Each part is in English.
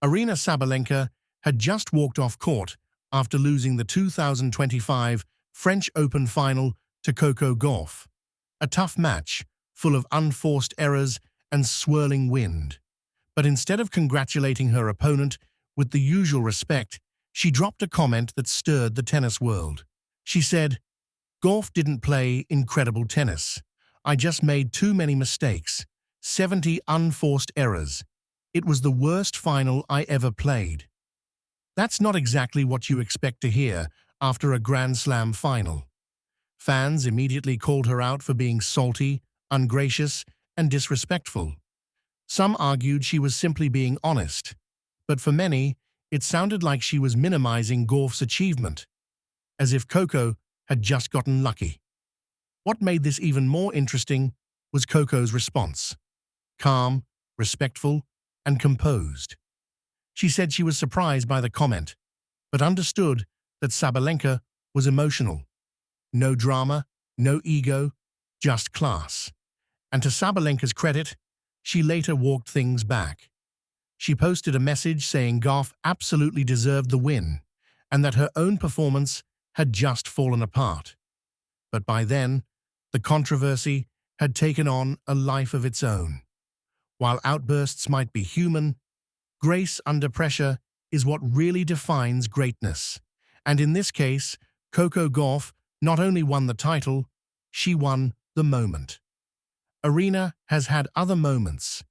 Aryna Sabalenka had just walked off court after losing the 2025 French Open final to Coco Gauff. A tough match, full of unforced errors and swirling wind. But instead of congratulating her opponent with the usual respect, she dropped a comment that stirred the tennis world. She said, "Gauff didn't play incredible tennis. I just made too many mistakes. 70 unforced errors. It was the worst final I ever played." That's not exactly what you expect to hear after a Grand Slam final. Fans immediately called her out for being salty, ungracious, and disrespectful. Some argued she was simply being honest, but for many, it sounded like she was minimizing Gauff's achievement, as if Coco had just gotten lucky. What made this even more interesting was Coco's response. Calm, respectful, and composed. She said she was surprised by the comment, but understood that Sabalenka was emotional. No drama, no ego, just class. And to Sabalenka's credit, she later walked things back. She posted a message saying Gauff absolutely deserved the win and that her own performance had just fallen apart. But by then, the controversy had taken on a life of its own. While outbursts might be human, grace under pressure is what really defines greatness. And in this case, Coco Gauff not only won the title, she won the moment. Aryna has had other moments.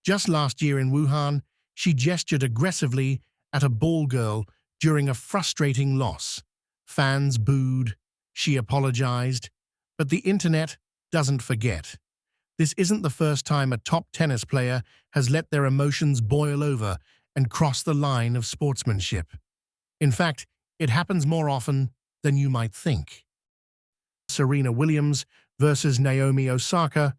Just last year in Wuhan, she gestured aggressively at a ball girl during a frustrating loss. Fans booed, she apologized, but the internet doesn't forget. This isn't the first time a top tennis player has let their emotions boil over and cross the line of sportsmanship. In fact, it happens more often than you might think. Serena Williams versus Naomi Osaka,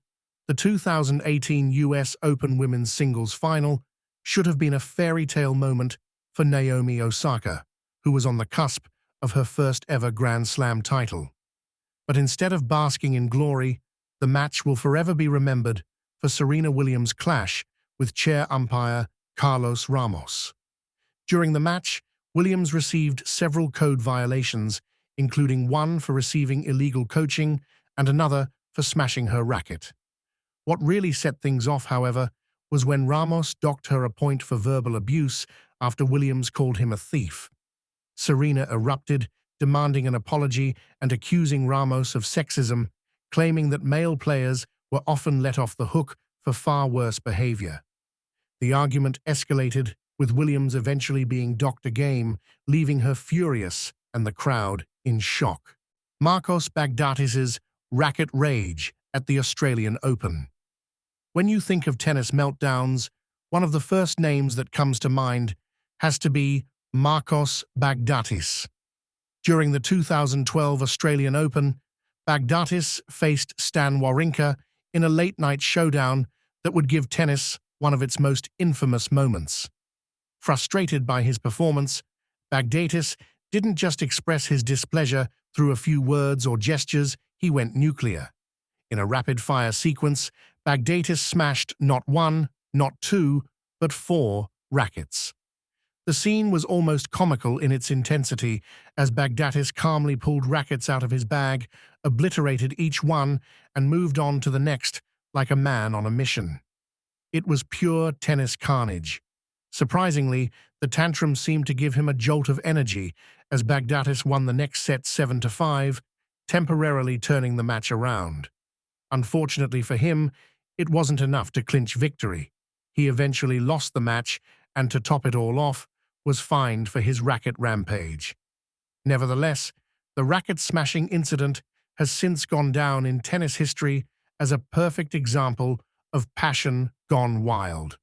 the 2018 US Open Women's Singles Final, should have been a fairy tale moment for Naomi Osaka, who was on the cusp of her first ever Grand Slam title. But instead of basking in glory, the match will forever be remembered for Serena Williams' clash with chair umpire Carlos Ramos. During the match, Williams received several code violations, including one for receiving illegal coaching and another for smashing her racket. What really set things off, however, was when Ramos docked her a point for verbal abuse after Williams called him a thief. Serena erupted, demanding an apology and accusing Ramos of sexism, claiming that male players were often let off the hook for far worse behavior. The argument escalated, with Williams eventually being docked a game, leaving her furious and the crowd in shock. Marcos Baghdatis' racket rage at the Australian Open. When you think of tennis meltdowns, one of the first names that comes to mind has to be Marcos Baghdatis. During the 2012 Australian Open, Baghdatis faced Stan Wawrinka in a late-night showdown that would give tennis one of its most infamous moments. Frustrated by his performance, Baghdatis didn't just express his displeasure through a few words or gestures, he went nuclear. In a rapid-fire sequence, Baghdatis smashed not one, not two, but 4 rackets. The scene was almost comical in its intensity as Baghdatis calmly pulled rackets out of his bag, obliterated each one, and moved on to the next like a man on a mission. It was pure tennis carnage. Surprisingly, the tantrum seemed to give him a jolt of energy as Baghdatis won the next set 7-5, temporarily turning the match around. Unfortunately for him, it wasn't enough to clinch victory. He eventually lost the match and, to top it all off, was fined for his racket rampage. Nevertheless, the racket-smashing incident has since gone down in tennis history as a perfect example of passion gone wild.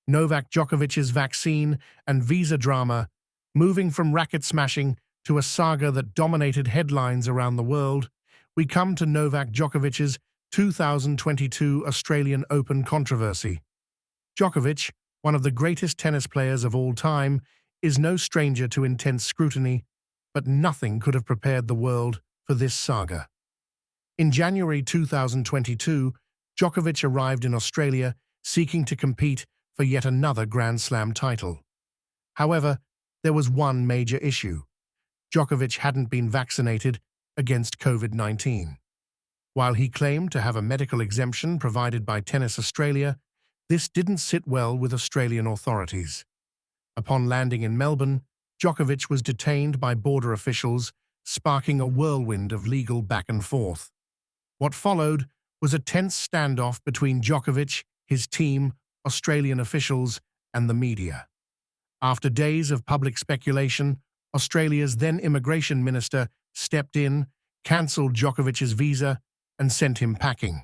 Novak Djokovic's vaccine and visa drama, moving from racket-smashing to a saga that dominated headlines around the world, we come to Novak Djokovic's 2022 Australian Open controversy. Djokovic, one of the greatest tennis players of all time, is no stranger to intense scrutiny, but nothing could have prepared the world for this saga. In January 2022, Djokovic arrived in Australia seeking to compete for yet another Grand Slam title. However, there was one major issue. Djokovic hadn't been vaccinated against COVID-19. While he claimed to have a medical exemption provided by Tennis Australia, this didn't sit well with Australian authorities. Upon landing in Melbourne, Djokovic was detained by border officials, sparking a whirlwind of legal back and forth. What followed was a tense standoff between Djokovic, his team, Australian officials, and the media. After days of public speculation, Australia's then immigration minister stepped in, cancelled Djokovic's visa, and sent him packing.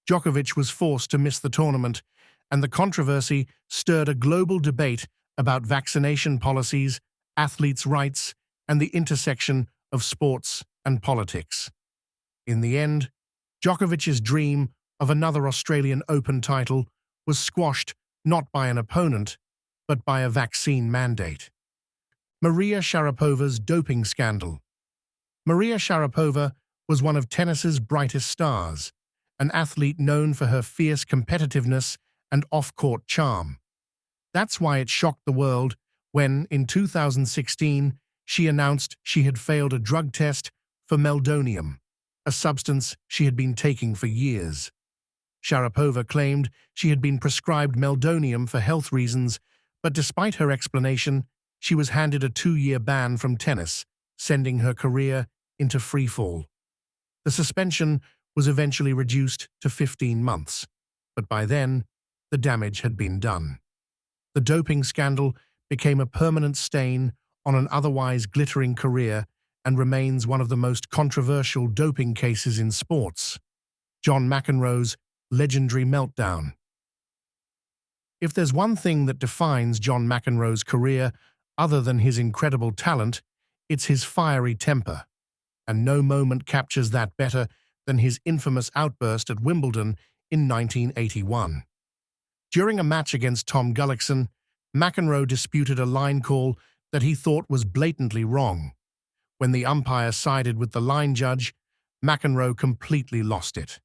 Djokovic was forced to miss the tournament, and the controversy stirred a global debate about vaccination policies, athletes' rights, and the intersection of sports and politics. In the end, Djokovic's dream of another Australian Open title was squashed not by an opponent, but by a vaccine mandate. Maria Sharapova's doping scandal. Maria Sharapova was one of tennis's brightest stars, an athlete known for her fierce competitiveness and off-court charm. That's why it shocked the world when, in 2016, she announced she had failed a drug test for meldonium, a substance she had been taking for years. Sharapova claimed she had been prescribed meldonium for health reasons, but despite her explanation, she was handed a 2-year ban from tennis, sending her career into freefall. The suspension was eventually reduced to 15 months, but by then, the damage had been done. The doping scandal became a permanent stain on an otherwise glittering career and remains one of the most controversial doping cases in sports. John McEnroe's legendary meltdown. If there's one thing that defines John McEnroe's career other than his incredible talent, it's his fiery temper. And no moment captures that better than his infamous outburst at Wimbledon in 1981. During a match against Tom Gullickson, McEnroe disputed a line call that he thought was blatantly wrong. When the umpire sided with the line judge, McEnroe completely lost it.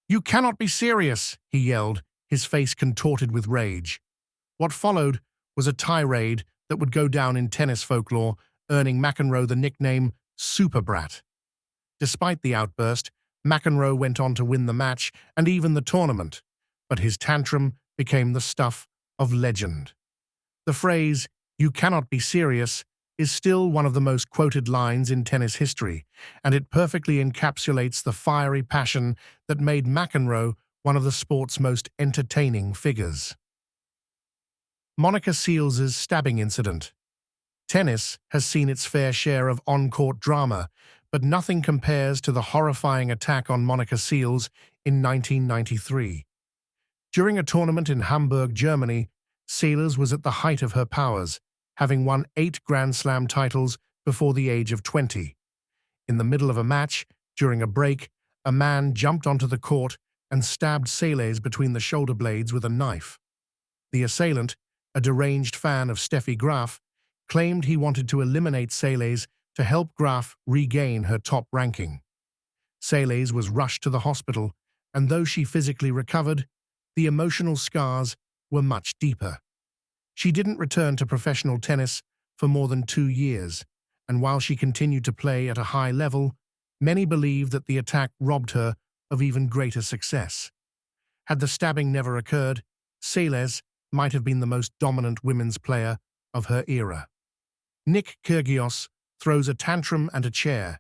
"You cannot be serious," he yelled, his face contorted with rage. What followed was a tirade that would go down in tennis folklore, earning McEnroe the nickname Super Brat. Despite the outburst, McEnroe went on to win the match and even the tournament, but his tantrum became the stuff of legend. The phrase, "You cannot be serious," is still one of the most quoted lines in tennis history, and it perfectly encapsulates the fiery passion that made McEnroe one of the sport's most entertaining figures. Monica Seles' stabbing incident. Tennis has seen its fair share of on-court drama, but nothing compares to the horrifying attack on Monica Seles in 1993. During a tournament in Hamburg, Germany, Seles was at the height of her powers, having won 8 Grand Slam titles before the age of 20. In the middle of a match, during a break, a man jumped onto the court and stabbed Seles between the shoulder blades with a knife. The assailant, a deranged fan of Steffi Graf, claimed he wanted to eliminate Seles to help Graf regain her top ranking. Seles was rushed to the hospital, and though she physically recovered, the emotional scars were much deeper. She didn't return to professional tennis for more than 2 years, and while she continued to play at a high level, many believe that the attack robbed her of even greater success. Had the stabbing never occurred, Seles might have been the most dominant women's player of her era. Nick Kyrgios throws a tantrum and a chair.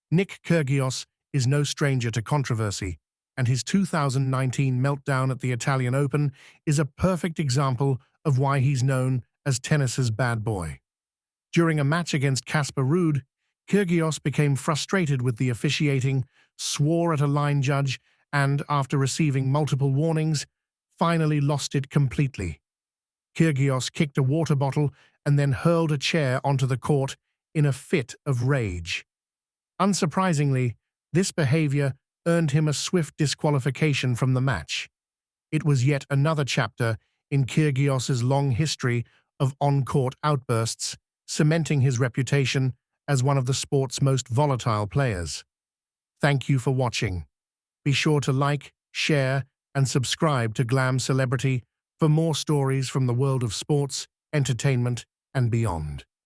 Nick Kyrgios is no stranger to controversy, and his 2019 meltdown at the Italian Open is a perfect example of why he's known as tennis's bad boy. During a match against Casper Ruud, Kyrgios became frustrated with the officiating, swore at a line judge, and, after receiving multiple warnings, finally lost it completely. Kyrgios kicked a water bottle and then hurled a chair onto the court in a fit of rage. Unsurprisingly, this behavior earned him a swift disqualification from the match. It was yet another chapter in Kyrgios's long history of on-court outbursts, cementing his reputation as one of the sport's most volatile players. Thank you for watching. Be sure to like, share, and subscribe to Glam Celebrity for more stories from the world of sports, entertainment, and beyond.